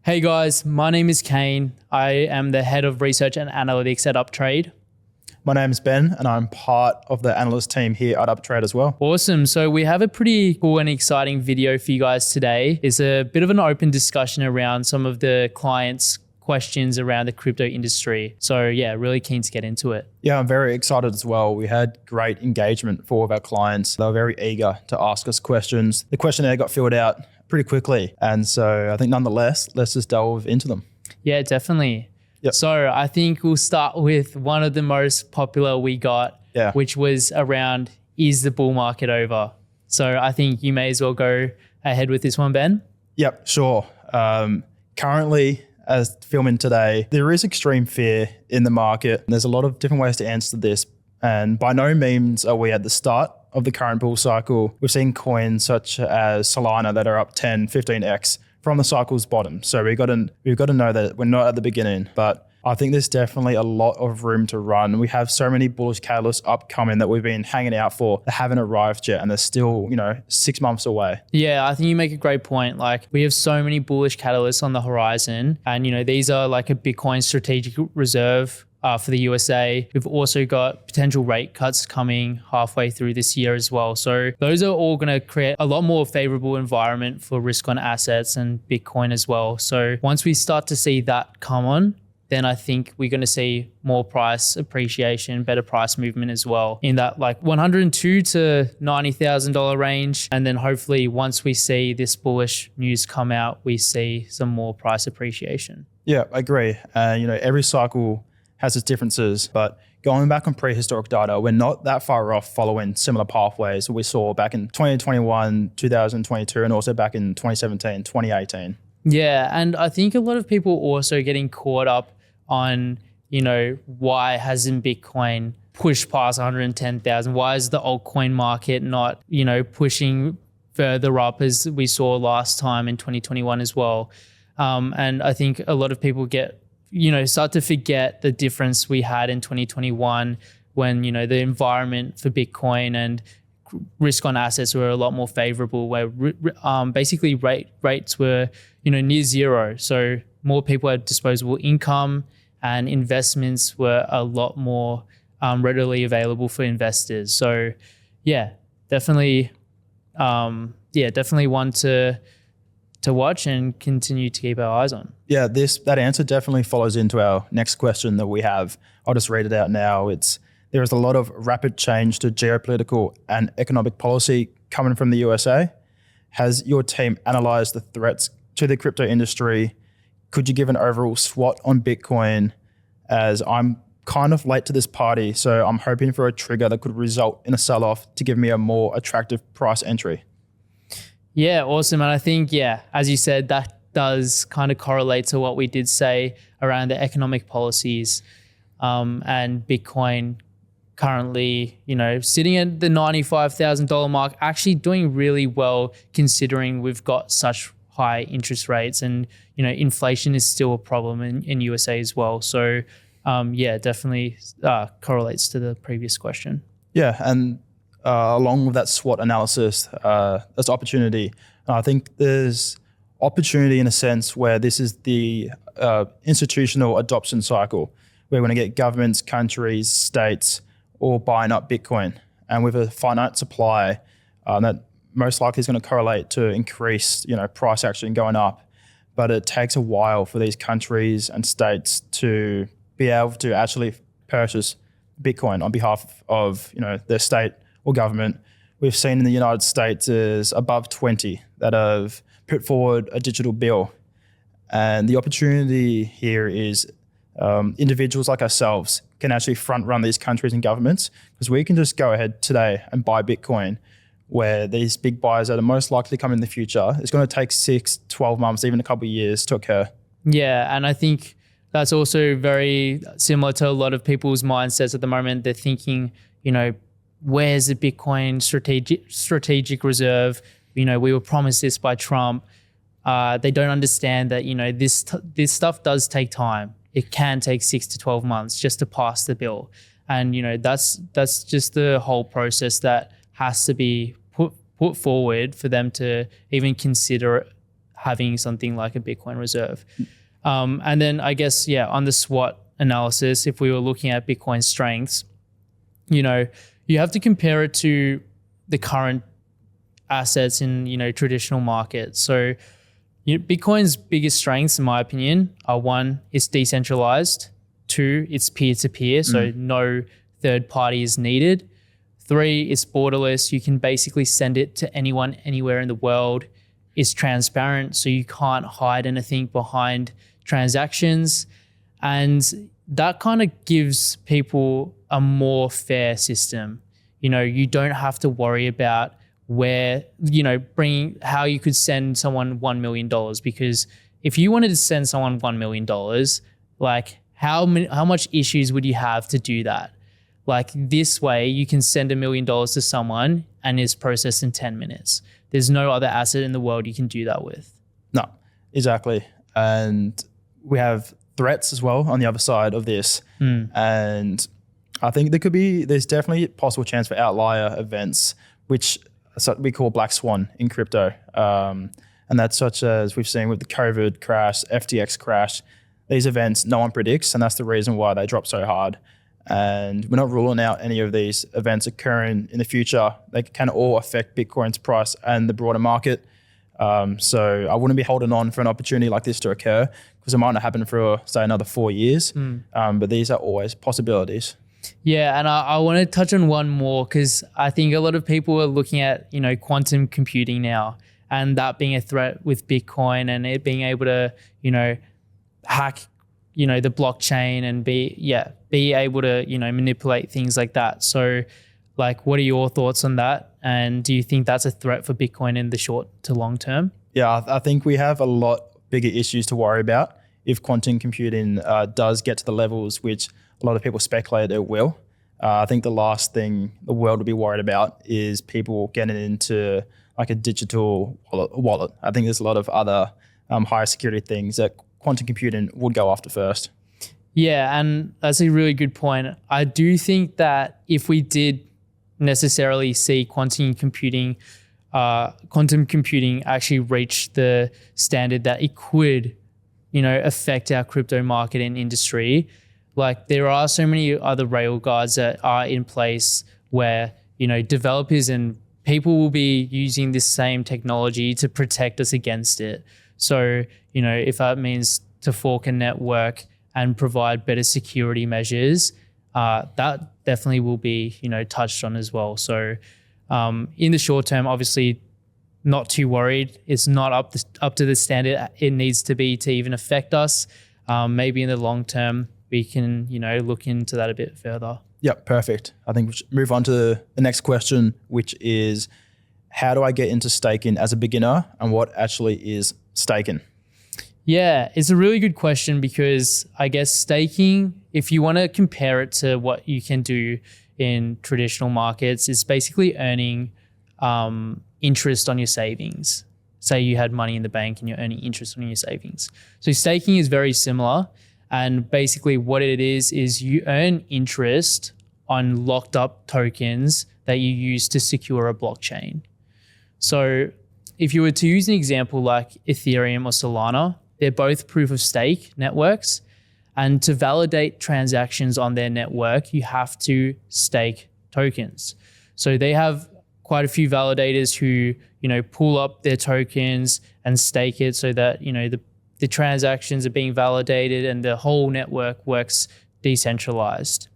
Hey guys, my name is Kane. I am the head of research and analytics at UpTrade. My name is Ben, and I'm part of the analyst team here at UpTrade as well. Awesome. So we have a pretty cool and exciting video for you guys today. It's a bit of an open discussion around some of the clients' questions around the crypto industry. So yeah, really keen to get into it. Yeah, I'm very excited as well. We had great engagement for all of our clients. They were very eager to ask us questions. The questionnaire got filled out pretty quickly. And so I think nonetheless, let's just delve into them. Yeah, definitely. Yep. So I think we'll start with one of the most popular we got, which was around, is the bull market over? So I think you may as well go ahead with this one, Ben. Yep, sure. Currently, as filming today, there is extreme fear in the market. There's a lot of different ways to answer this. And by no means are we at the start of the current bull cycle. We've seen coins such as Solana that are up 10, 15x from the cycle's bottom. So we've got to know that we're not at the beginning, but I think there's definitely a lot of room to run. We have so many bullish catalysts upcoming that we've been hanging out for that haven't arrived yet, and they're still, 6 months away. Yeah, I think you make a great point. Like, we have so many bullish catalysts on the horizon, and these are like a Bitcoin strategic reserve for the USA. We've also got potential rate cuts coming halfway through this year as well. So those are all going to create a lot more favorable environment for risk on assets and Bitcoin as well. So once we start to see that come on, then I think we're going to see more price appreciation, better price movement as well in that like $102,000 to $90,000 range. And then hopefully once we see this bullish news come out, we see some more price appreciation. Yeah, I agree. Every cycle has its differences, but going back on prehistoric data, we're not that far off following similar pathways we saw back in 2021, 2022, and also back in 2017, 2018. Yeah, and I think a lot of people also getting caught up on, why hasn't Bitcoin pushed past 110,000? Why is the altcoin market not, pushing further up as we saw last time in 2021 as well? And I think a lot of people start to forget the difference we had in 2021 when, the environment for Bitcoin and risk on assets were a lot more favorable, where basically rates were, near zero. So more people had disposable income and investments were a lot more readily available for investors. So yeah, definitely one to watch and continue to keep our eyes on. Yeah, that answer definitely follows into our next question that we have. I'll just read it out now. There is a lot of rapid change to geopolitical and economic policy coming from the USA. Has your team analyzed the threats to the crypto industry? Could you give an overall SWOT on Bitcoin? As I'm kind of late to this party, so I'm hoping for a trigger that could result in a sell-off to give me a more attractive price entry. Yeah, awesome. And I think, as you said, that does kind of correlate to what we did say around the economic policies and Bitcoin currently, sitting at the $95,000 mark, actually doing really well considering we've got such high interest rates and, inflation is still a problem in USA as well. So definitely correlates to the previous question. Yeah, and along with that SWOT analysis, there's opportunity. I think there's opportunity in a sense where this is the institutional adoption cycle, where we're going to get governments, countries, states all buying up Bitcoin. And with a finite supply, that most likely is going to correlate to increased price action going up. But it takes a while for these countries and states to be able to actually purchase Bitcoin on behalf of their state or government. We've seen in the United States is above 20 that have put forward a digital bill. And the opportunity here is individuals like ourselves can actually front run these countries and governments, because we can just go ahead today and buy Bitcoin, where these big buyers that are most likely come in the future, it's going to take 6, 12 months, even a couple of years to occur. Yeah, and I think that's also very similar to a lot of people's mindsets at the moment. They're thinking, where's the Bitcoin strategic reserve? We were promised this by Trump. They don't understand that, this stuff does take time. It can take 6 to 12 months just to pass the bill. And, that's just the whole process that has to be put forward for them to even consider having something like a Bitcoin reserve. And then I guess, on the SWOT analysis, if we were looking at Bitcoin's strengths, you have to compare it to the current assets in, traditional markets. So Bitcoin's biggest strengths, in my opinion, are 1, it's decentralized. 2, it's peer-to-peer, so no third party is needed. 3, it's borderless. You can basically send it to anyone, anywhere in the world. It's transparent, so you can't hide anything behind transactions. And that kind of gives people a more fair system. You don't have to worry about where, how you could send someone $1 million, because if you wanted to send someone $1 million, like how much issues would you have to do that? Like this way, you can send $1 million to someone and it's processed in 10 minutes. There's no other asset in the world you can do that with. No, exactly. And we have threats as well on the other side of this. And I think there's definitely a possible chance for outlier events, which we call black swan in crypto. And that's such as we've seen with the COVID crash, FTX crash. These events no one predicts, and that's the reason why they drop so hard. And we're not ruling out any of these events occurring in the future. They can all affect Bitcoin's price and the broader market. So I wouldn't be holding on for an opportunity like this to occur, because it might not happen for, say, another 4 years. But these are always possibilities. Yeah, and I want to touch on one more, because I think a lot of people are looking at, quantum computing now, and that being a threat with Bitcoin and it being able to, hack, the blockchain and be able to, manipulate things like that. So like, what are your thoughts on that? And do you think that's a threat for Bitcoin in the short to long term? Yeah, I think we have a lot bigger issues to worry about if quantum computing does get to the levels which a lot of people speculate it will. I think the last thing the world would be worried about is people getting into like a digital wallet. I think there's a lot of other higher security things that quantum computing would go after first. Yeah, and that's a really good point. I do think that if we did necessarily see quantum computing actually reach the standard that it could, affect our crypto market and industry, like there are so many other railguards that are in place where, developers and people will be using this same technology to protect us against it. So, if that means to fork a network and provide better security measures, that definitely will be, touched on as well. So in the short term, obviously not too worried. It's not up to the standard it needs to be to even affect us. Maybe in the long term, we can, look into that a bit further. Yeah, perfect. I think we should move on to the next question, which is, how do I get into staking as a beginner, and what actually is staking? Yeah, it's a really good question, because I guess staking, if you want to compare it to what you can do in traditional markets, is basically earning interest on your savings. Say you had money in the bank and you're earning interest on your savings. So staking is very similar. And basically what it is you earn interest on locked up tokens that you use to secure a blockchain. So if you were to use an example like Ethereum or Solana, they're both proof of stake networks. And to validate transactions on their network, you have to stake tokens. So they have quite a few validators who, pull up their tokens and stake it so that, the transactions are being validated and the whole network works decentralized.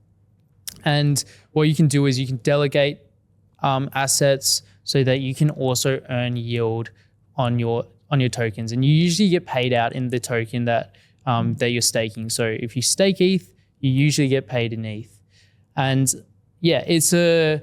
And what you can do is you can delegate assets so that you can also earn yield on your tokens, and you usually get paid out in the token that you're staking. So if you stake ETH, you usually get paid in ETH. And yeah, it's a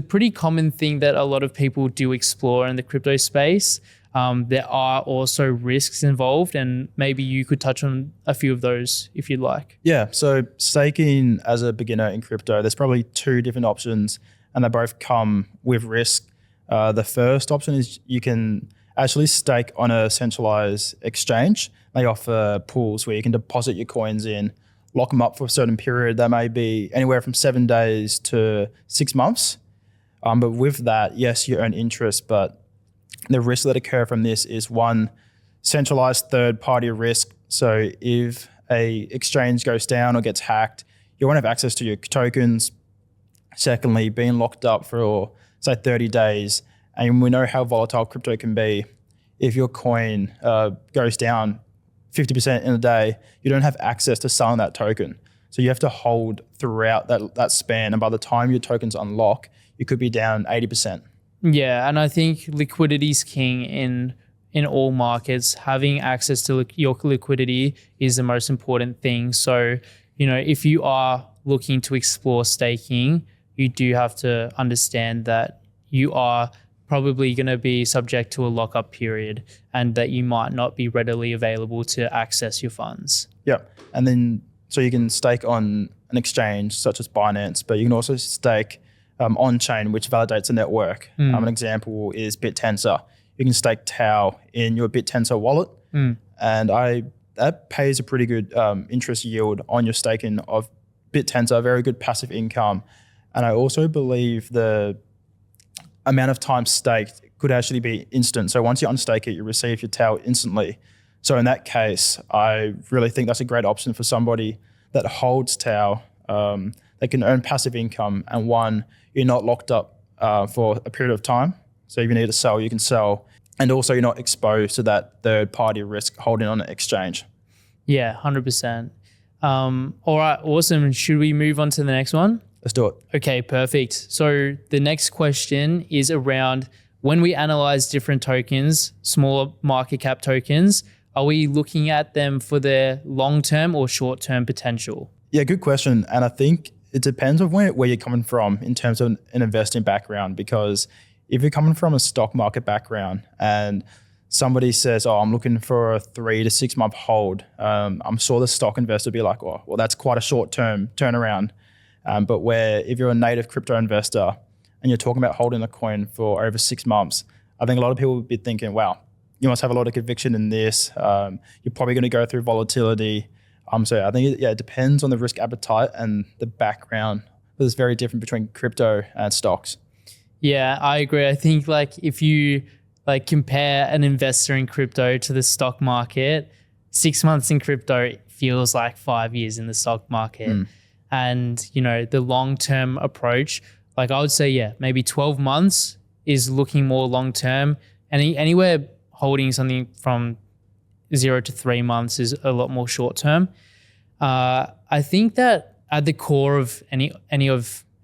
pretty common thing that a lot of people do explore in the crypto space. There are also risks involved, and maybe you could touch on a few of those if you'd like. Yeah, so staking as a beginner in crypto, there's probably two different options, and they both come with risk. The first option is you can actually stake on a centralized exchange. They offer pools where you can deposit your coins in, lock them up for a certain period. That may be anywhere from 7 days to 6 months. But with that, yes, you earn interest, but the risks that occur from this is, one, centralized third-party risk. So if a exchange goes down or gets hacked, you won't have access to your tokens. Secondly, being locked up for, say, 30 days. And we know how volatile crypto can be. If your coin goes down 50% in a day, you don't have access to selling that token. So you have to hold throughout that span. And by the time your tokens unlock, you could be down 80%. Yeah, and I think liquidity is king in all markets. Having access to your liquidity is the most important thing. So, if you are looking to explore staking, you do have to understand that you are probably going to be subject to a lockup period and that you might not be readily available to access your funds. Yeah, and then so you can stake on an exchange such as Binance, but you can also stake on-chain, which validates a network. An example is BitTensor. You can stake Tau in your BitTensor wallet, and that pays a pretty good interest yield on your staking of BitTensor, very good passive income. And I also believe the amount of time staked could actually be instant. So once you unstake it, you receive your Tau instantly. So in that case, I really think that's a great option for somebody that holds Tau. They can earn passive income, and one, you're not locked up for a period of time. So if you need to sell, you can sell. And also you're not exposed to that third-party risk holding on an exchange. Yeah, 100%. All right, awesome. Should we move on to the next one? Let's do it. Okay, perfect. So the next question is around when we analyze different tokens, smaller market cap tokens, are we looking at them for their long-term or short-term potential? Yeah, good question. And I think it depends on where you're coming from in terms of an investing background, because if you're coming from a stock market background and somebody says, oh, I'm looking for a 3 to 6 month hold, I'm sure the stock investor would be like, oh, well, that's quite a short-term turnaround. But if you're a native crypto investor and you're talking about holding a coin for over 6 months, I think a lot of people would be thinking, wow, you must have a lot of conviction in this. You're probably going to go through volatility. So I think it depends on the risk appetite and the background. But it's very different between crypto and stocks. Yeah, I agree. I think if you compare an investor in crypto to the stock market, 6 months in crypto feels like 5 years in the stock market. And, the long-term approach, I would say, maybe 12 months is looking more long-term. Anywhere holding something from 0 to 3 months is a lot more short-term. I think that at the core of any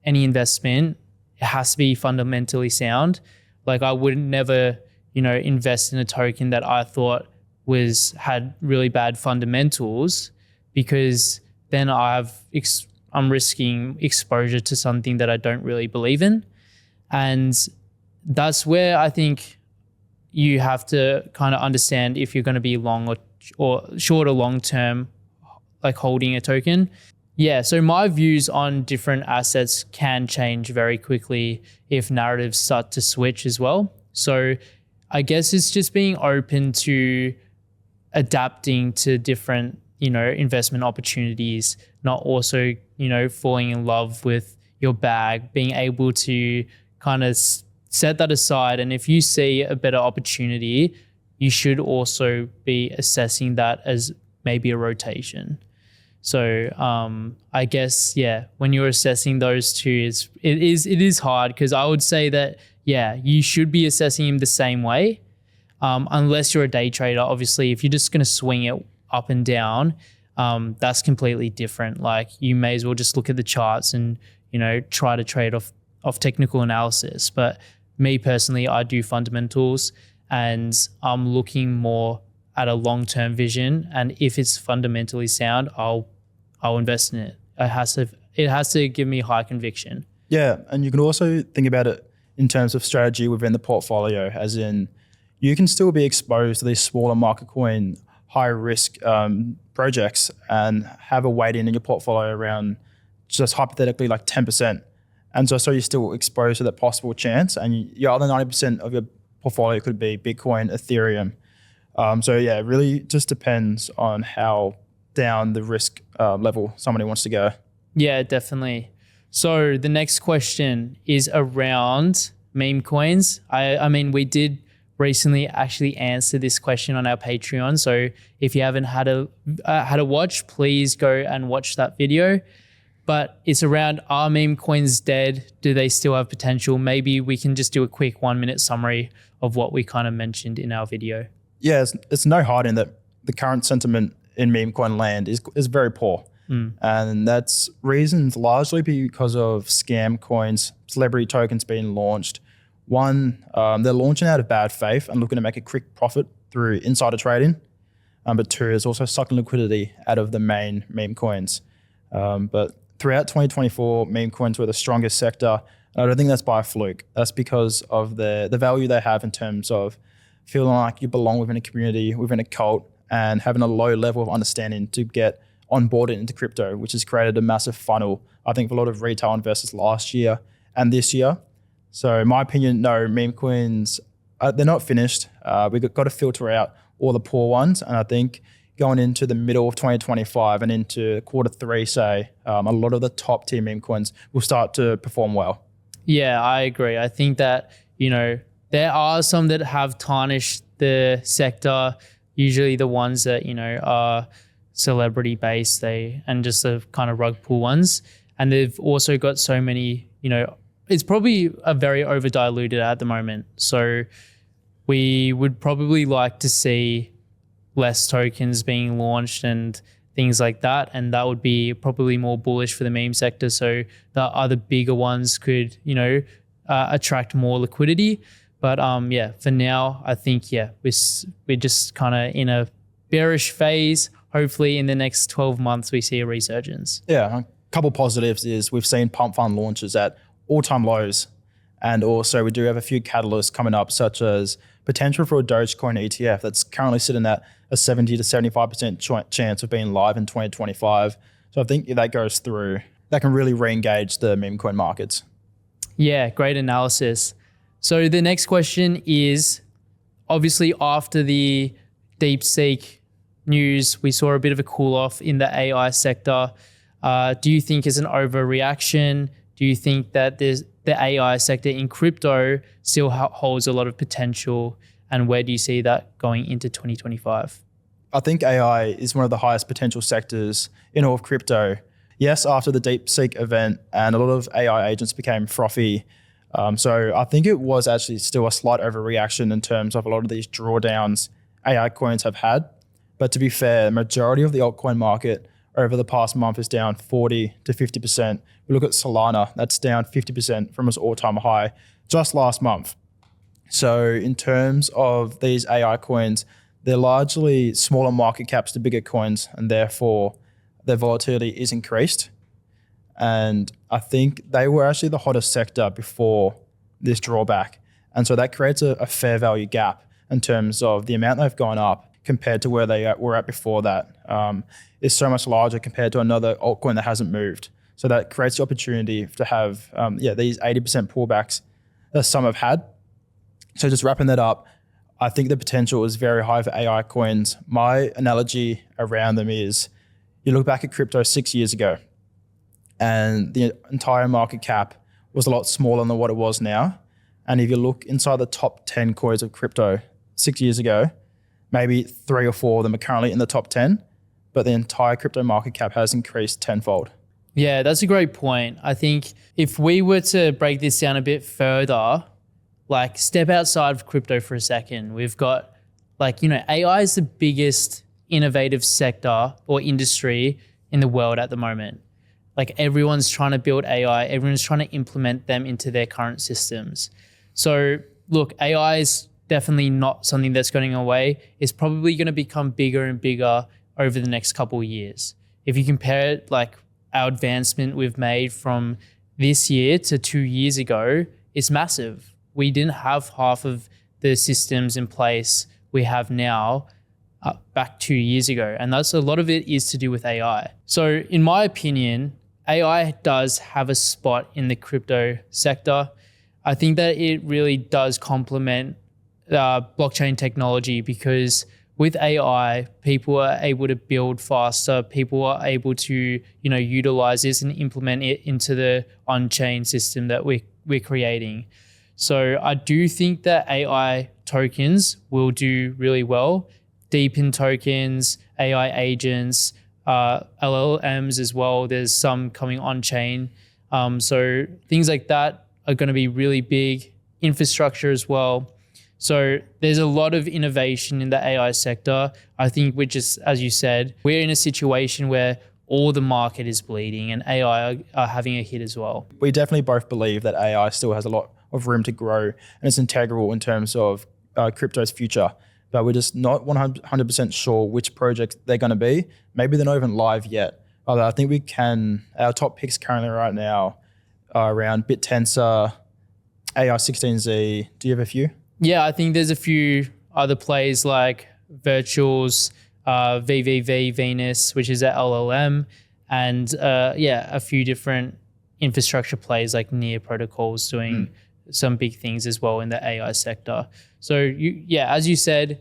investment, it has to be fundamentally sound. I would never, invest in a token that I thought had really bad fundamentals, because then I'm risking exposure to something that I don't really believe in. And that's where I think you have to kind of understand if you're going to be long or short or long term, holding a token. Yeah, so my views on different assets can change very quickly if narratives start to switch as well. So I guess it's just being open to adapting to different, investment opportunities, not also, falling in love with your bag, being able to kind of set that aside. And if you see a better opportunity, you should also be assessing that as maybe a rotation. So I guess, when you're assessing those two, it is hard, because I would say that, you should be assessing them the same way, unless you're a day trader. Obviously, if you're just going to swing it up and down, that's completely different. You may as well just look at the charts and, try to trade off technical analysis. But me personally, I do fundamentals, and I'm looking more at a long-term vision. And if it's fundamentally sound, I'll invest in it. It has to give me high conviction. Yeah, and you can also think about it in terms of strategy within the portfolio, as in you can still be exposed to these smaller market coin, high risk projects and have a weighting in your portfolio around just hypothetically 10%. And so you're still exposed to that possible chance, and your other 90% of your portfolio could be Bitcoin, Ethereum. It really just depends on how down the risk level somebody wants to go. Yeah, definitely. So the next question is around meme coins. I mean, we did recently actually answered this question on our Patreon. So if you haven't had a watch, please go and watch that video. But it's around, are meme coins dead? Do they still have potential? Maybe we can just do a quick 1-minute summary of what we kind of mentioned in our video. Yeah, it's no hiding that the current sentiment in meme coin land is very poor. And that's reasons largely because of scam coins, celebrity tokens being launched. One, they're launching out of bad faith and looking to make a quick profit through insider trading. But two, is also sucking liquidity out of the main meme coins. But throughout 2024, meme coins were the strongest sector. And I don't think that's by a fluke. That's because of the value they have in terms of feeling like you belong within a community, within a cult, and having a low level of understanding to get onboarded into crypto, which has created a massive funnel, I think, for a lot of retail investors last year and this year. So in my opinion, no, meme coins, they're not finished. We've got to filter out all the poor ones. And I think going into the middle of 2025 and into Q3, say, a lot of the top tier meme coins will start to perform well. Yeah, I agree. I think that, there are some that have tarnished the sector, usually the ones that, are celebrity based, and just the kind of rug pull ones. And they've also got so many, it's probably a very over diluted at the moment. So we would probably like to see less tokens being launched and things like that. And that would be probably more bullish for the meme sector. So the other bigger ones could, attract more liquidity. But for now, I think, we're just kind of in a bearish phase. Hopefully in the next 12 months, we see a resurgence. Yeah, a couple positives is we've seen pump fund launches at all-time lows. And also we do have a few catalysts coming up, such as potential for a Dogecoin ETF that's currently sitting at a 70 to 75% chance of being live in 2025. So I think if that goes through, that can really re-engage the meme coin markets. Yeah, great analysis. So the next question is, obviously after the DeepSeek news, we saw a bit of a cool off in the AI sector. Do you think it's an overreaction? Do you think that the AI sector in crypto still holds a lot of potential? And where do you see that going into 2025? I think AI is one of the highest potential sectors in all of crypto. Yes, after the DeepSeek event and a lot of AI agents became frothy. So I think it was actually still a slight overreaction in terms of a lot of these drawdowns AI coins have had. But to be fair, the majority of the altcoin market over the past month is down 40 to 50%. We look at Solana, that's down 50% from its all-time high just last month. So in terms of these AI coins, they're largely smaller market caps to bigger coins, and therefore their volatility is increased. And I think they were actually the hottest sector before this drawback. And so that creates a fair value gap in terms of the amount they've gone up compared to where they were at before that. Is so much larger compared to another altcoin that hasn't moved. So that creates the opportunity to have these 80% pullbacks that some have had. So just wrapping that up, I think the potential is very high for AI coins. My analogy around them is you look back at crypto 6 years ago and the entire market cap was a lot smaller than what it was now. And if you look inside the top 10 coins of crypto 6 years ago, maybe 3 or 4 of them are currently in the top 10, but the entire crypto market cap has increased tenfold. Yeah, that's a great point. I think if we were to break this down a bit further, like step outside of crypto for a second, we've got AI is the biggest innovative sector or industry in the world at the moment. Like everyone's trying to build AI, everyone's trying to implement them into their current systems. So look, AI is definitely not something that's going away. It's probably going to become bigger and bigger over the next couple of years. If you compare it, like our advancement we've made from this year to 2 years ago, it's massive. We didn't have half of the systems in place we have now back 2 years ago. And that's a lot of it is to do with AI. So in my opinion, AI does have a spot in the crypto sector. I think that it really does complement blockchain technology, because with AI, people are able to build faster. People are able to, utilize this and implement it into the on-chain system that we're creating. So I do think that AI tokens will do really well. Deepin tokens, AI agents, LLMs as well. There's some coming on chain. So things like that are going to be really big. Infrastructure as well. So there's a lot of innovation in the AI sector. I think we're just, as you said, we're in a situation where all the market is bleeding and AI are having a hit as well. We definitely both believe that AI still has a lot of room to grow and it's integral in terms of crypto's future. But we're just not 100% sure which projects they're going to be. Maybe they're not even live yet. Although I think we can, our top picks currently right now are around BitTensor, AI16Z. Do you have a few? Yeah, I think there's a few other plays like Virtuals, VVV, Venus, which is at LLM, and a few different infrastructure plays like Near Protocols doing some big things as well in the AI sector. So as you said,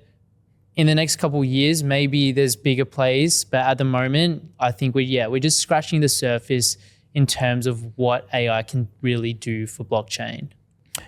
in the next couple of years, maybe there's bigger plays, but at the moment, I think we're just scratching the surface in terms of what AI can really do for blockchain.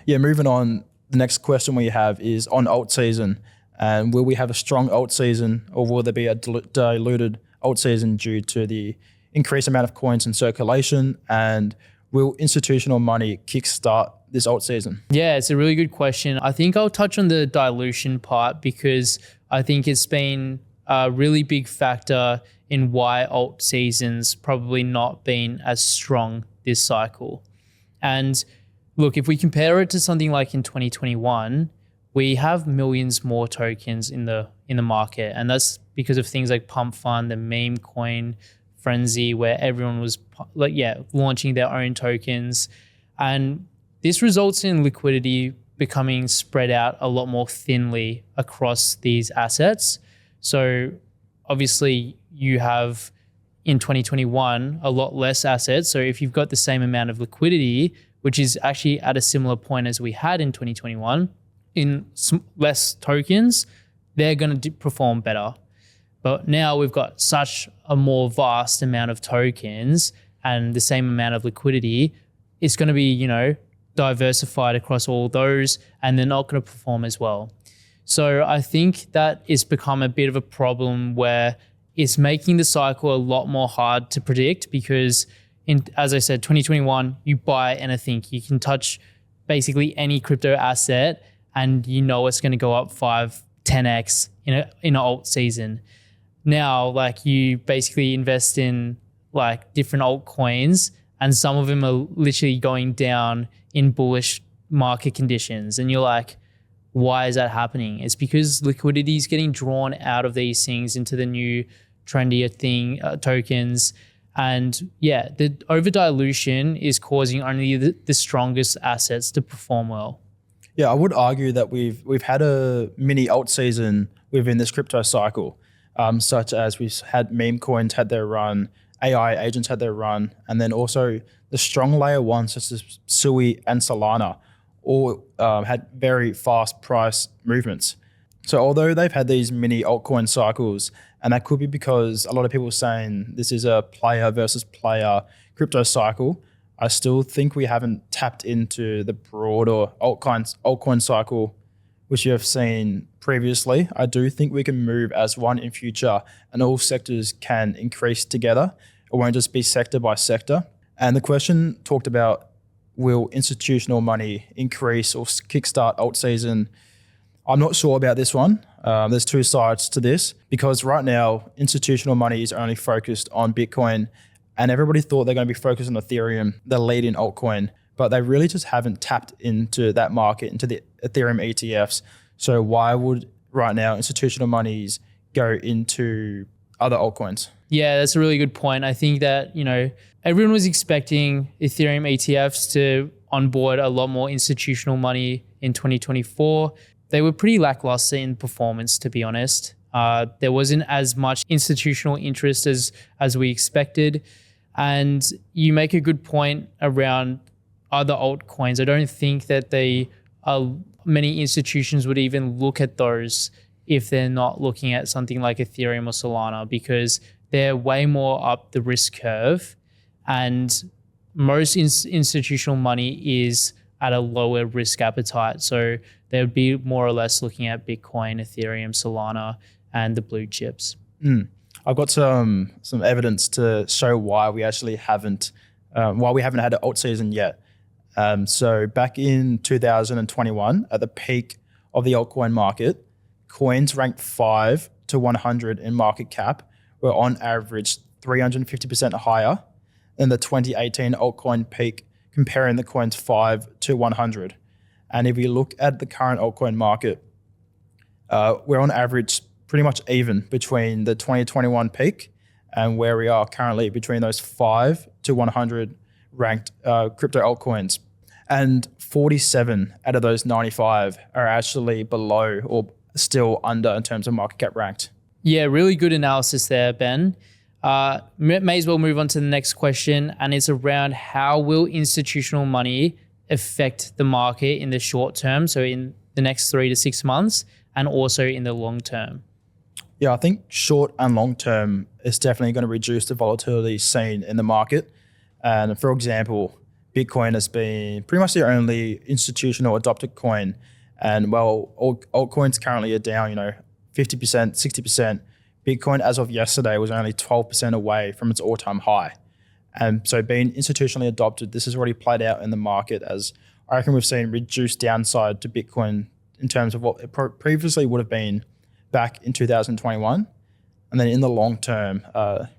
Yeah, moving on, the next question we have is on alt season. And will we have a strong alt season or will there be a diluted alt season due to the increased amount of coins in circulation? And will institutional money kickstart this alt season? Yeah, it's a really good question. I think I'll touch on the dilution part because I think it's been a really big factor in why alt seasons probably not been as strong this cycle. And look, if we compare it to something like in 2021, we have millions more tokens in the market, and that's because of things like Pump Fund, the meme coin frenzy, where everyone was launching their own tokens, and this results in liquidity becoming spread out a lot more thinly across these assets. So obviously you have in 2021 a lot less assets. So if you've got the same amount of liquidity, which is actually at a similar point as we had in 2021, in less tokens, they're going to perform better. But now we've got such a more vast amount of tokens and the same amount of liquidity, it's going to be, diversified across all those, and they're not going to perform as well. So I think that it's become a bit of a problem where it's making the cycle a lot more hard to predict because as I said, 2021, you buy anything. You can touch basically any crypto asset and it's going to go up 5-10x in an alt season. Now, you basically invest in different altcoins and some of them are literally going down in bullish market conditions. And you're like, why is that happening? It's because liquidity is getting drawn out of these things into the new trendier tokens. And the over dilution is causing only the strongest assets to perform well. Yeah, I would argue that we've had a mini alt season within this crypto cycle, such as we've had meme coins had their run, AI agents had their run, and then also the strong layer ones such as Sui and Solana all had very fast price movements. So although they've had these mini altcoin cycles, and that could be because a lot of people are saying this is a player versus player crypto cycle, I still think we haven't tapped into the broader altcoin cycle, which you have seen previously. I do think we can move as one in future and all sectors can increase together. It won't just be sector by sector. And the question talked about, will institutional money increase or kickstart alt season? I'm not sure about this one. There's two sides to this because right now, institutional money is only focused on Bitcoin and everybody thought they're going to be focused on Ethereum, the leading altcoin, but they really just haven't tapped into that market, into the Ethereum ETFs. So why would right now institutional monies go into other altcoins? Yeah, that's a really good point. I think that, everyone was expecting Ethereum ETFs to onboard a lot more institutional money in 2024. They were pretty lackluster in performance, to be honest. There wasn't as much institutional interest as we expected. And you make a good point around other altcoins. I don't think that many institutions would even look at those if they're not looking at something like Ethereum or Solana because they're way more up the risk curve. And most institutional money is at a lower risk appetite. So they would be more or less looking at Bitcoin, Ethereum, Solana, and the blue chips. I've got some evidence to show why we actually haven't had an alt season yet. So back in 2021, at the peak of the altcoin market, coins ranked 5 to 100 in market cap were on average 350% higher than the 2018 altcoin peak, comparing the coins 5 to 100. And if you look at the current altcoin market, we're on average pretty much even between the 2021 peak and where we are currently between those 5 to 100 ranked crypto altcoins. And 47 out of those 95 are actually below or still under in terms of market cap ranked. Yeah, really good analysis there, Ben. May as well move on to the next question, and it's around how will institutional money affect the market in the short term, so in the next 3 to 6 months, and also in the long term? Yeah, I think short and long term is definitely going to reduce the volatility seen in the market. And for example, Bitcoin has been pretty much the only institutional adopted coin. And while altcoins currently are down, 50%, 60%, Bitcoin as of yesterday was only 12% away from its all-time high. And so being institutionally adopted, this has already played out in the market, as I reckon we've seen reduced downside to Bitcoin in terms of what it previously would have been back in 2021. And then in the long term,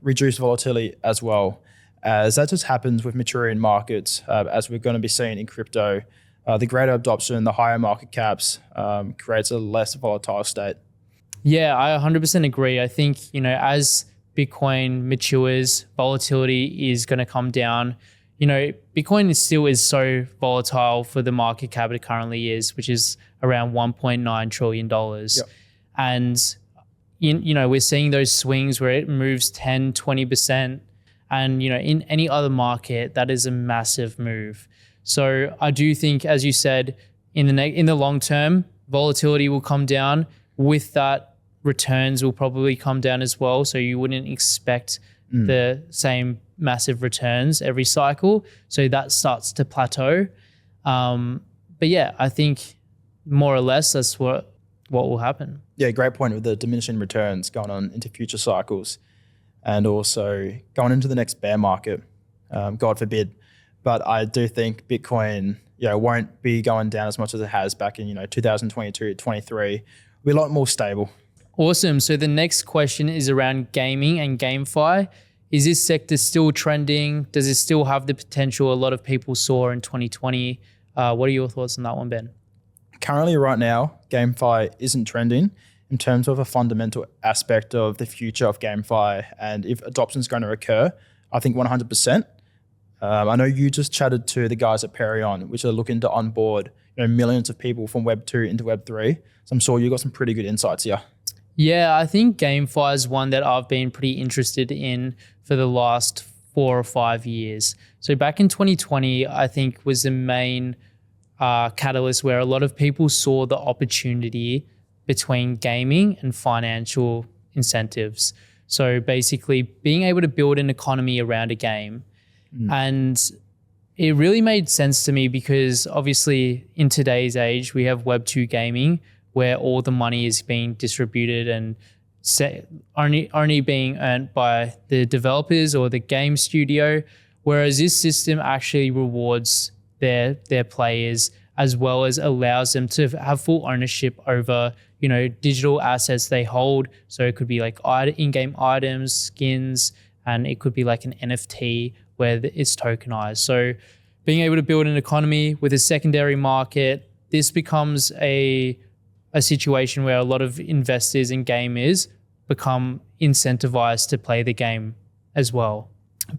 reduced volatility as well, as that just happens with maturing markets, as we're going to be seeing in crypto. The greater adoption, the higher market caps creates a less volatile state. Yeah, I 100% agree. I think, as Bitcoin matures, volatility is going to come down. Bitcoin still is so volatile for the market cap it currently is, which is around $1.9 trillion. Yep. And, we're seeing those swings where it moves 10, 20%. And, in any other market, that is a massive move. So I do think, as you said, in the long term, volatility will come down. With that, returns will probably come down as well. So you wouldn't expect the same massive returns every cycle. So that starts to plateau. But yeah, I think more or less that's what will happen. Yeah, great point with the diminishing returns going on into future cycles, and also going into the next bear market, God forbid. But I do think Bitcoin, won't be going down as much as it has back in 2022, 23. It'll be a lot more stable. Awesome. So the next question is around gaming and GameFi. Is this sector still trending? Does it still have the potential a lot of people saw in 2020? What are your thoughts on that one, Ben? Currently, right now, GameFi isn't trending in terms of a fundamental aspect of the future of GameFi. And if adoption is going to occur, I think 100%. I know you just chatted to the guys at Perion, which are looking to onboard millions of people from Web 2 into Web 3. So I'm sure you got some pretty good insights here. Yeah, I think GameFi is one that I've been pretty interested in for the last 4 or 5 years. So back in 2020, I think was the main catalyst where a lot of people saw the opportunity between gaming and financial incentives. So basically being able to build an economy around a game. And it really made sense to me because obviously in today's age, we have Web 2 gaming where all the money is being distributed and only being earned by the developers or the game studio, whereas this system actually rewards their players as well as allows them to have full ownership over digital assets they hold. So it could be like in-game items, skins, and it could be like an NFT where it's tokenized. So being able to build an economy with a secondary market, this becomes a situation where a lot of investors and gamers become incentivized to play the game as well.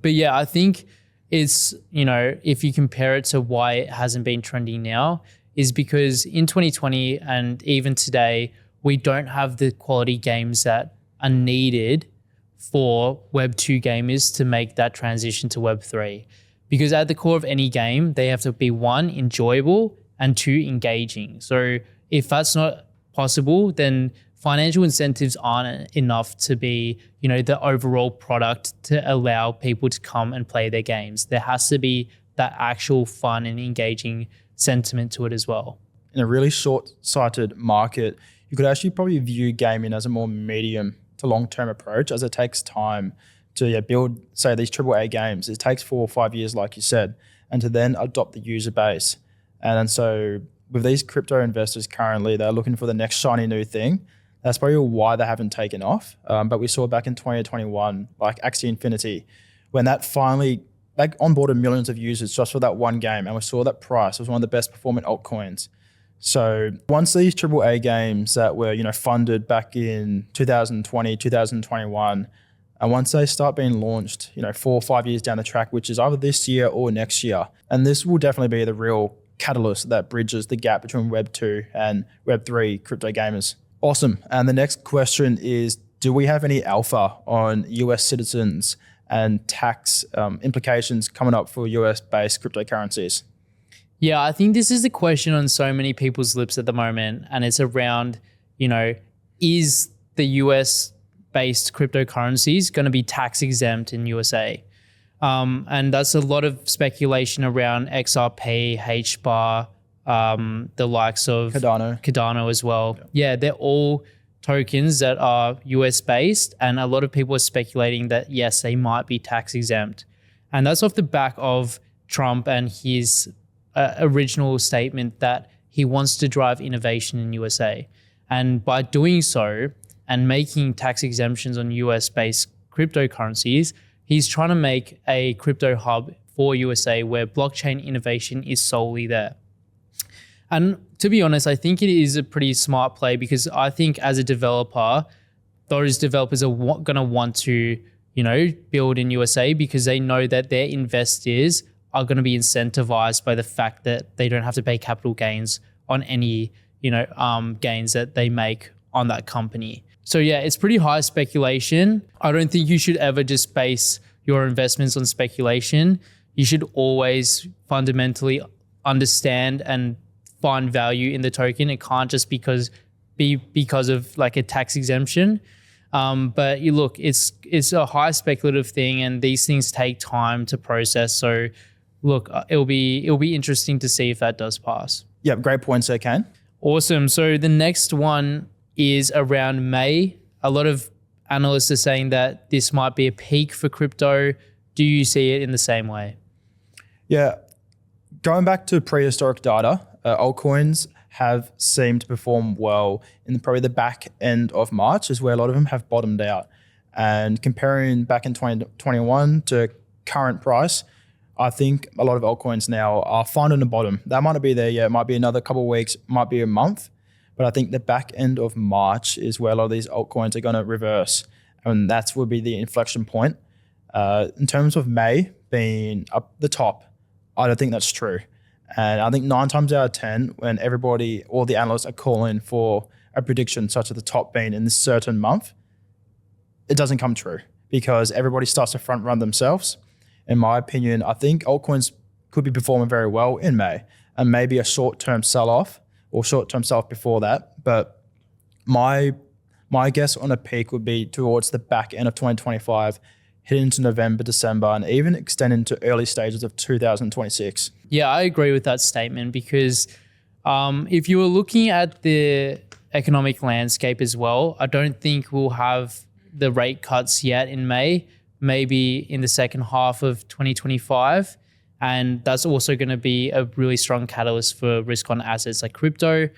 But yeah, I think it's, if you compare it to why it hasn't been trending now, is because in 2020 and even today, we don't have the quality games that are needed for Web 2 gamers to make that transition to Web 3. Because at the core of any game, they have to be 1, enjoyable, and 2, engaging. So if that's not possible, then financial incentives aren't enough to be, the overall product to allow people to come and play their games. There has to be that actual fun and engaging sentiment to it as well. In a really short-sighted market, you could actually probably view gaming as a more medium to long-term approach, as it takes time to build, say, these AAA games. It takes 4 or 5 years, like you said, and to then adopt the user base. And so with these crypto investors currently, they're looking for the next shiny new thing. That's probably why they haven't taken off. But we saw back in 2021, like Axie Infinity, when that finally onboarded millions of users just for that one game, and we saw that price was one of the best performing altcoins. So once these AAA games that were funded back in 2020, 2021, and once they start being launched, 4 or 5 years down the track, which is either this year or next year, and this will definitely be the real catalyst that bridges the gap between Web 2 and Web 3 crypto gamers. Awesome. And the next question is, do we have any alpha on US citizens and tax implications coming up for US-based cryptocurrencies? Yeah, I think this is the question on so many people's lips at the moment, and it's around, is the US-based cryptocurrencies going to be tax exempt in USA? And that's a lot of speculation around XRP, HBAR, the likes of Cardano as well. Yeah, they're all tokens that are US based, and a lot of people are speculating that yes, they might be tax exempt. And that's off the back of Trump and his original statement that he wants to drive innovation in USA. And by doing so and making tax exemptions on US based cryptocurrencies, he's trying to make a crypto hub for USA where blockchain innovation is solely there. And to be honest, I think it is a pretty smart play, because I think as a developer, those developers are going to want to, build in USA, because they know that their investors are going to be incentivized by the fact that they don't have to pay capital gains on any, gains that they make on that company. So yeah, it's pretty high speculation. I don't think you should ever just base your investments on speculation. You should always fundamentally understand and find value in the token. It can't just be because of like a tax exemption. But you look, it's a high speculative thing, and these things take time to process. So look, it'll be interesting to see if that does pass. Yeah, great points there, Kane. Awesome. So the next one is around May. A lot of analysts are saying that this might be a peak for crypto. Do you see it in the same way? Yeah, going back to prehistoric data, altcoins have seemed to perform well in probably the back end of March, is where a lot of them have bottomed out. And comparing back in 2021 to current price, I think a lot of altcoins now are finding the bottom. That might not be there yet. It might be another couple of weeks, might be a month. But I think the back end of March is where a lot of these altcoins are going to reverse. And that's will be the inflection point. In terms of May being up the top, I don't think that's true. And I think 9 times out of 10, when all the analysts are calling for a prediction such as the top being in this certain month, it doesn't come true, because everybody starts to front run themselves. In my opinion, I think altcoins could be performing very well in May, and maybe a short-term sell-off or short-term sell-off before that. But my guess on a peak would be towards the back end of 2025, heading into November, December, and even extending to early stages of 2026. Yeah, I agree with that statement, because if you were looking at the economic landscape as well, I don't think we'll have the rate cuts yet in May, maybe in the second half of 2025. And that's also going to be a really strong catalyst for risk on assets like crypto.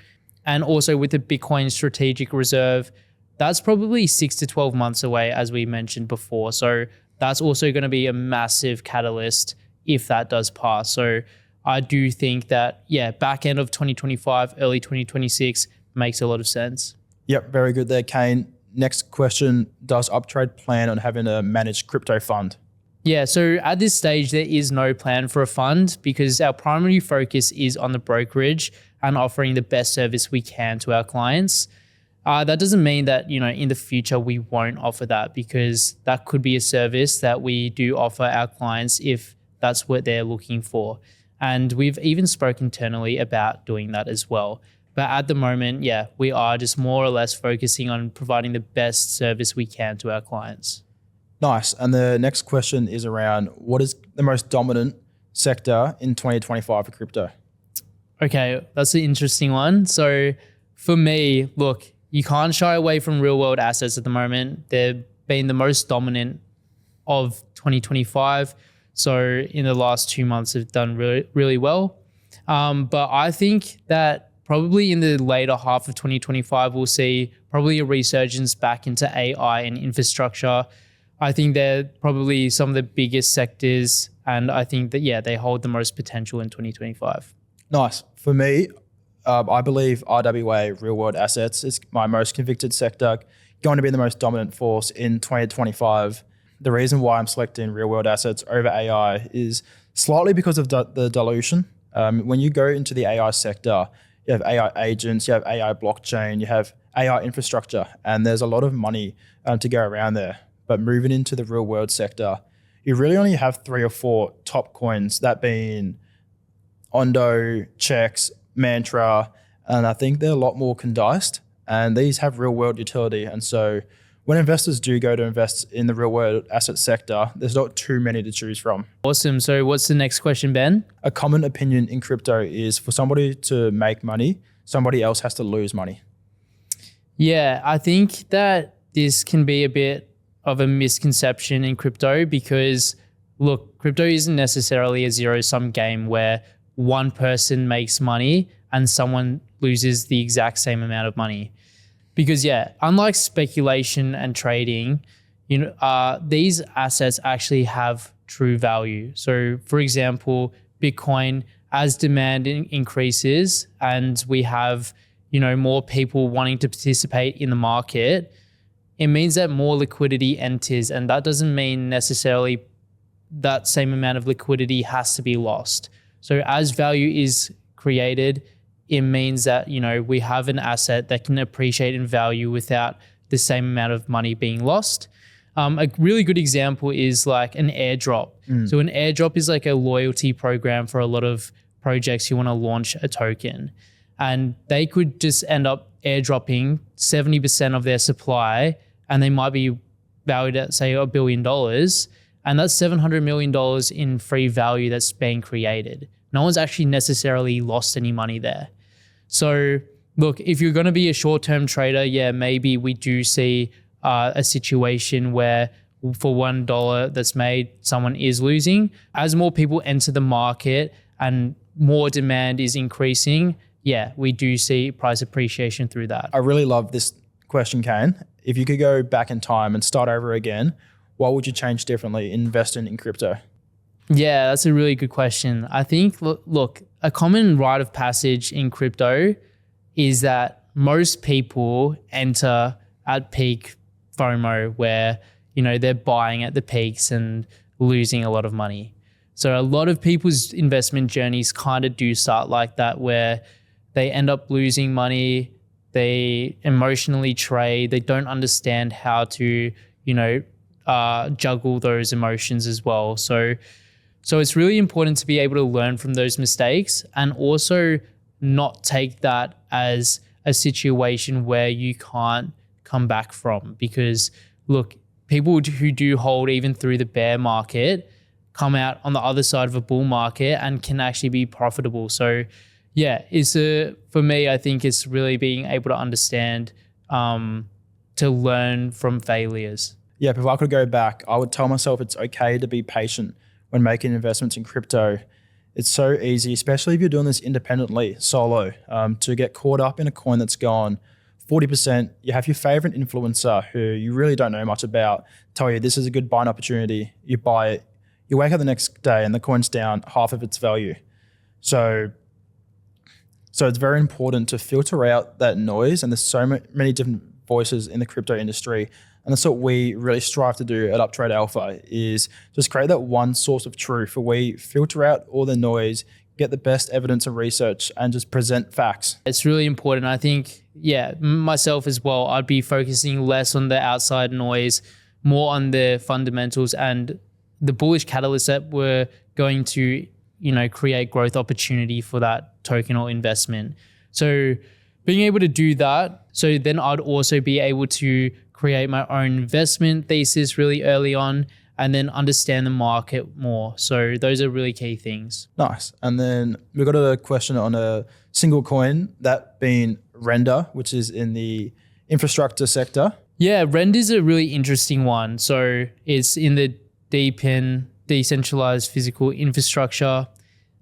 And also with the Bitcoin strategic reserve, that's probably 6 to 12 months away, as we mentioned before. So that's also going to be a massive catalyst if that does pass. So I do think that, back end of 2025, early 2026 makes a lot of sense. Yep, very good there, Kane. Next question, does UpTrade plan on having a managed crypto fund? Yeah, so at this stage, there is no plan for a fund, because our primary focus is on the brokerage and offering the best service we can to our clients. That doesn't mean that, in the future we won't offer that, because that could be a service that we do offer our clients if that's what they're looking for. And we've even spoken internally about doing that as well. But at the moment, we are just more or less focusing on providing the best service we can to our clients. Nice. And the next question is around, what is the most dominant sector in 2025 for crypto? Okay, that's an interesting one. So for me, look, you can't shy away from real world assets at the moment. They're being the most dominant of 2025. So in the last 2 months have done really, really well. But I think that probably in the later half of 2025, we'll see probably a resurgence back into AI and infrastructure. I think they're probably some of the biggest sectors. And I think that, yeah, they hold the most potential in 2025. Nice. For me, I believe RWA, real world assets, is my most convicted sector, going to be the most dominant force in 2025. The reason why I'm selecting real world assets over AI is slightly because of the dilution. When you go into the AI sector, you have AI agents, you have AI blockchain, you have AI infrastructure, and there's a lot of money to go around there. But moving into the real world sector, you really only have 3 or 4 top coins, that being Ondo, Checks, Mantra, and I think they're a lot more condensed, and these have real world utility. And so when investors do go to invest in the real world asset sector, there's not too many to choose from. Awesome. So what's the next question, Ben? A common opinion in crypto is for somebody to make money, somebody else has to lose money. Yeah, I think that this can be a bit of a misconception in crypto because, look, crypto isn't necessarily a zero-sum game where one person makes money and someone loses the exact same amount of money. Because, yeah, unlike speculation and trading, these assets actually have true value. So, for example, Bitcoin, as demand increases and we have, more people wanting to participate in the market, it means that more liquidity enters, and that doesn't mean necessarily that same amount of liquidity has to be lost. So as value is created, it means that, we have an asset that can appreciate in value without the same amount of money being lost. A really good example is like an airdrop. So an airdrop is like a loyalty program for a lot of projects who want to launch a token. And they could just end up airdropping 70% of their supply, and they might be valued at, say, $1 billion. And that's $700 million in free value that's being created. No one's actually necessarily lost any money there. So look, if you're going to be a short-term trader, yeah, maybe we do see a situation where for $1 that's made, someone is losing. As more people enter the market and more demand is increasing, yeah, we do see price appreciation through that. I really love this question, Kane. If you could go back in time and start over again, what would you change differently in investing in crypto? Yeah, that's a really good question. I think, look, a common rite of passage in crypto is that most people enter at peak FOMO where, they're buying at the peaks and losing a lot of money. So a lot of people's investment journeys kind of do start like that, where they end up losing money, they emotionally trade, they don't understand how to, juggle those emotions as well. So it's really important to be able to learn from those mistakes and also not take that as a situation where you can't come back from. Because look, people who do hold even through the bear market come out on the other side of a bull market and can actually be profitable. So yeah, for me, I think it's really being able to understand, to learn from failures. Yeah, if I could go back, I would tell myself it's okay to be patient when making investments in crypto. It's so easy, especially if you're doing this independently, solo, to get caught up in a coin that's gone 40%. You have your favorite influencer who you really don't know much about tell you this is a good buying opportunity. You buy it, you wake up the next day and the coin's down half of its value. So it's very important to filter out that noise, and there's so many different voices in the crypto industry. And that's what we really strive to do at UpTrade Alpha, is just create that one source of truth where we filter out all the noise, get the best evidence and research, and just present facts. It's really important. I think, yeah, myself as well, I'd be focusing less on the outside noise, more on the fundamentals and the bullish catalysts that were going to, create growth opportunity for that token or investment. So being able to do that, so then I'd also be able to create my own investment thesis really early on, and then understand the market more. So those are really key things. Nice. And then we've got a question on a single coin, that being Render, which is in the infrastructure sector. Yeah, Rend is a really interesting one. So it's in the DePIN, decentralized physical infrastructure.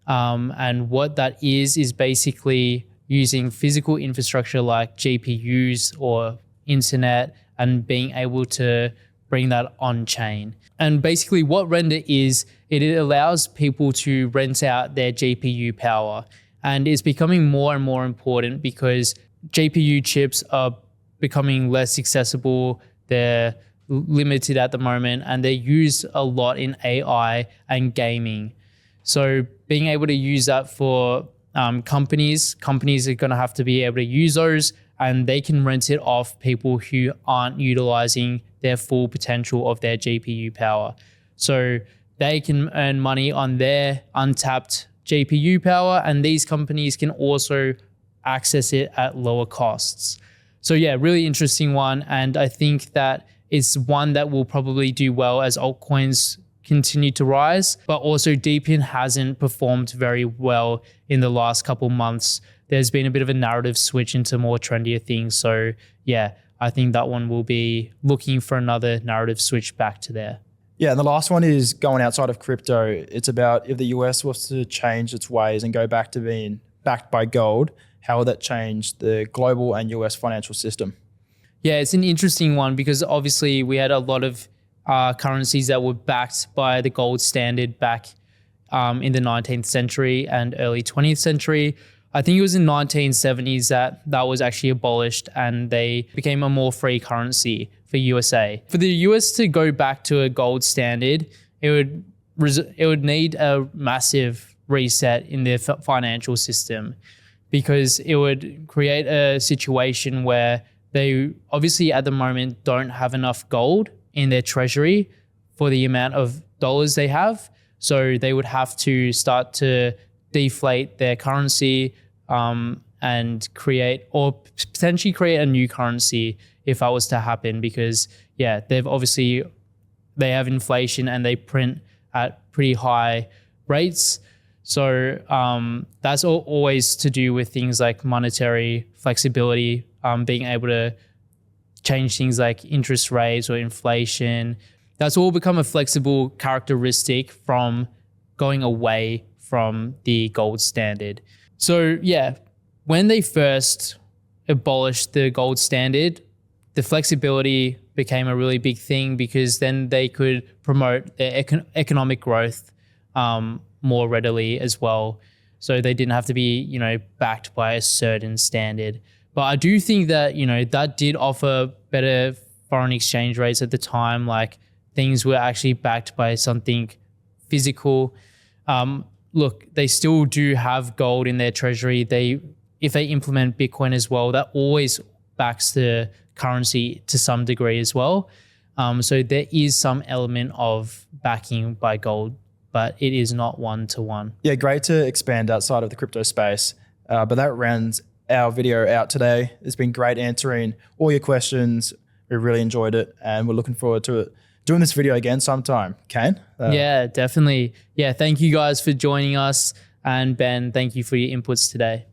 And what that is basically using physical infrastructure like GPUs or internet and being able to bring that on chain. And basically what Render is, it allows people to rent out their GPU power. And it's becoming more and more important because GPU chips are becoming less accessible. They're limited at the moment and they're used a lot in AI and gaming. So being able to use that for companies are going to have to be able to use those, and they can rent it off people who aren't utilizing their full potential of their GPU power. So they can earn money on their untapped GPU power, and these companies can also access it at lower costs. So yeah, really interesting one. And I think that it's one that will probably do well as altcoins continue to rise, but also DePIN hasn't performed very well in the last couple months. There's been a bit of a narrative switch into more trendier things. So yeah, I think that one will be looking for another narrative switch back to there. Yeah, and the last one is going outside of crypto. It's about if the US was to change its ways and go back to being backed by gold, how will that change the global and US financial system? Yeah, it's an interesting one because obviously we had a lot of currencies that were backed by the gold standard back in the 19th century and early 20th century. I think it was in 1970s that was actually abolished and they became a more free currency for USA. For the US to go back to a gold standard, it would need a massive reset in their financial system because it would create a situation where they obviously at the moment don't have enough gold in their treasury for the amount of dollars they have. So they would have to start to deflate their currency and create or potentially create a new currency if that was to happen because yeah, they have inflation and they print at pretty high rates. So that's always to do with things like monetary flexibility, being able to change things like interest rates or inflation. That's all become a flexible characteristic from going away from the gold standard. So yeah, when they first abolished the gold standard, the flexibility became a really big thing because then they could promote their economic growth more readily as well. So they didn't have to be, backed by a certain standard. But I do think that, that did offer better foreign exchange rates at the time. Like things were actually backed by something physical. Look, they still do have gold in their treasury. If they implement Bitcoin as well, that always backs the currency to some degree as well. So there is some element of backing by gold, but it is not one-to-one. Yeah, great to expand outside of the crypto space. But that rounds our video out today. It's been great answering all your questions. We really enjoyed it and we're looking forward to doing this video again sometime. Kane? Yeah, definitely. Yeah, thank you guys for joining us. And Ben, thank you for your inputs today.